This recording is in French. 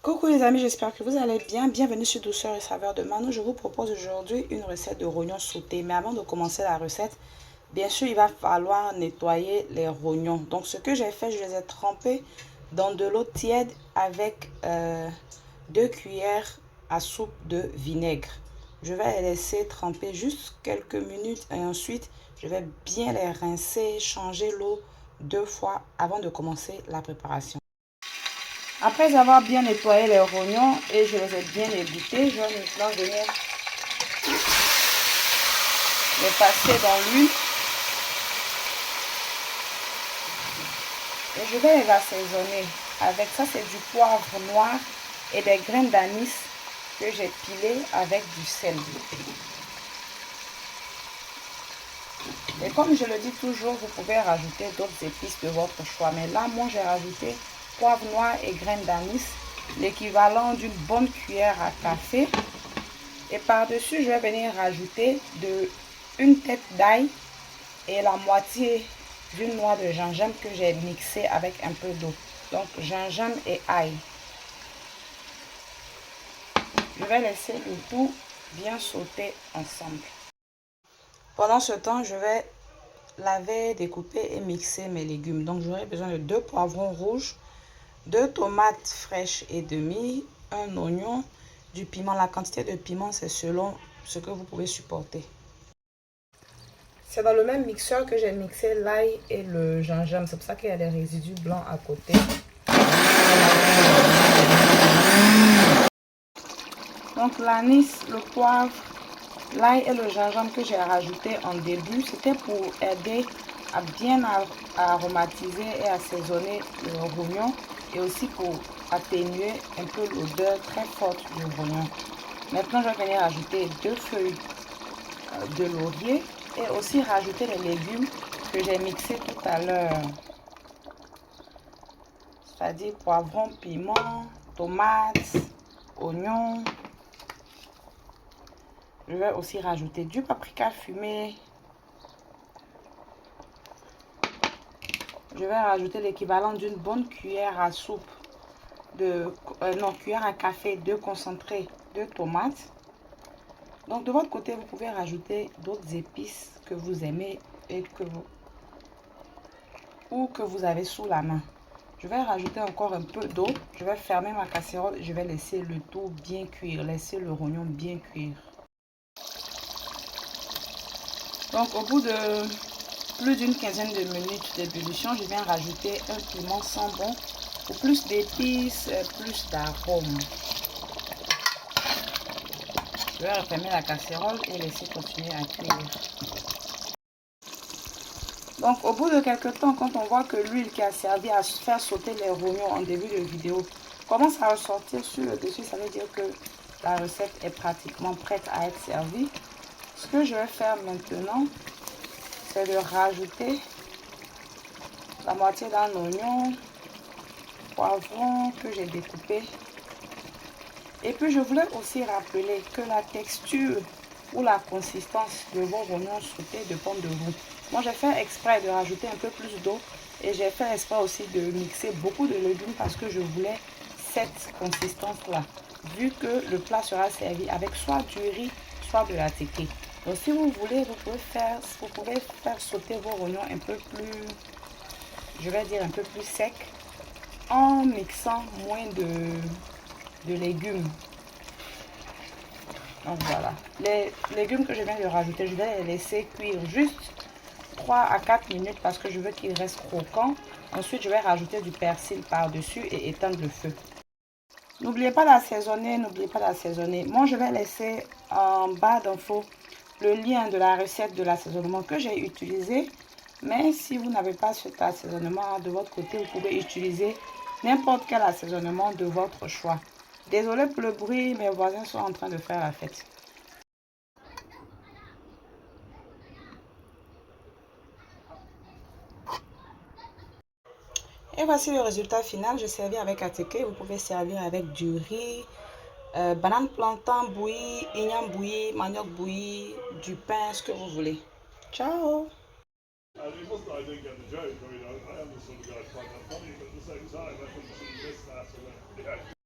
Coucou les amis, j'espère que vous allez bien. Bienvenue sur Douceur et Saveur de Mano. Je vous propose aujourd'hui une recette de rognons sautés. Mais avant de commencer la recette, bien sûr, il va falloir nettoyer les rognons. Donc ce que j'ai fait, je les ai trempés dans de l'eau tiède avec 2 cuillères à soupe de vinaigre. Je vais les laisser tremper juste quelques minutes et ensuite, je vais bien les rincer, changer l'eau 2 fois avant de commencer la préparation. Après avoir bien nettoyé les rognons et je les ai bien évités, je vais maintenant venir les passer dans l'huile et je vais les assaisonner. Avec ça, c'est du poivre noir et des graines d'anis que j'ai pilées avec du sel. Et comme je le dis toujours, vous pouvez rajouter d'autres épices de votre choix. Mais là, moi, j'ai rajouté poivre noir et graines d'anis, l'équivalent d'une bonne cuillère à café. Et par-dessus, je vais venir rajouter une tête d'ail et la moitié d'une noix de gingembre que j'ai mixé avec un peu d'eau. Donc, gingembre et ail. Je vais laisser le tout bien sauter ensemble. Pendant ce temps, je vais laver, découper et mixer mes légumes. Donc, j'aurai besoin de 2 poivrons rouges, 2 tomates fraîches et demie, un oignon, du piment. La quantité de piment, c'est selon ce que vous pouvez supporter. C'est dans le même mixeur que j'ai mixé l'ail et le gingembre. C'est pour ça qu'il y a des résidus blancs à côté. Donc l'anis, le poivre, l'ail et le gingembre que j'ai rajouté en début, c'était pour aider à bien aromatiser et assaisonner le rognon et aussi pour atténuer un peu l'odeur très forte du rognon. Maintenant, je vais venir ajouter 2 feuilles de laurier et aussi rajouter les légumes que j'ai mixés tout à l'heure. C'est-à-dire poivron, piment, tomates, oignons. Je vais aussi rajouter du paprika fumé. Je vais rajouter l'équivalent d'une bonne cuillère à soupe cuillère à café de concentré de tomates. Donc de votre côté, vous pouvez rajouter d'autres épices que vous aimez et que vous avez sous la main. Je vais rajouter encore un peu d'eau. Je vais fermer ma casserole et je vais laisser le tout bien cuire. Laisser le rognon bien cuire. Donc au bout de plus d'une quinzaine de minutes d'ébullition, je viens rajouter un piment sambon pour plus d'épices, plus d'arômes. Je vais refermer la casserole et laisser continuer à cuire. Donc au bout de quelques temps, quand on voit que l'huile qui a servi à faire sauter les rognons en début de vidéo commence à ressortir sur le dessus, ça veut dire que la recette est pratiquement prête à être servie. Ce que je vais faire maintenant, c'est de rajouter la moitié d'un oignon, poivron que j'ai découpé. Et puis je voulais aussi rappeler que la texture ou la consistance de vos rognons sautés dépend de vous. Moi j'ai fait exprès de rajouter un peu plus d'eau et j'ai fait exprès aussi de mixer beaucoup de légumes parce que je voulais cette consistance là, vu que le plat sera servi avec soit du riz, soit de la téquée. Donc si vous voulez, vous pouvez faire sauter vos rognons un peu plus, je vais dire un peu plus sec, en mixant moins de légumes. Donc voilà, les légumes que je viens de rajouter, je vais les laisser cuire juste 3 à 4 minutes parce que je veux qu'ils restent croquants. Ensuite, je vais rajouter du persil par-dessus et éteindre le feu. N'oubliez pas d'assaisonner, n'oubliez pas d'assaisonner. Moi, je vais laisser en bas d'infos le lien de la recette de l'assaisonnement que j'ai utilisé. Mais si vous n'avez pas cet assaisonnement de votre côté, vous pouvez utiliser n'importe quel assaisonnement de votre choix. Désolée pour le bruit, mes voisins sont en train de faire la fête. Et voici le résultat final. Je servis avec attiqué. Vous pouvez servir avec du riz, banane plantain bouillie, igname bouillie, manioc bouilli, du pain, ce que vous voulez. Ciao! It wasn't that I didn't get the joke. I mean, I understood the guy find that funny, but at the same time, I think she missed that.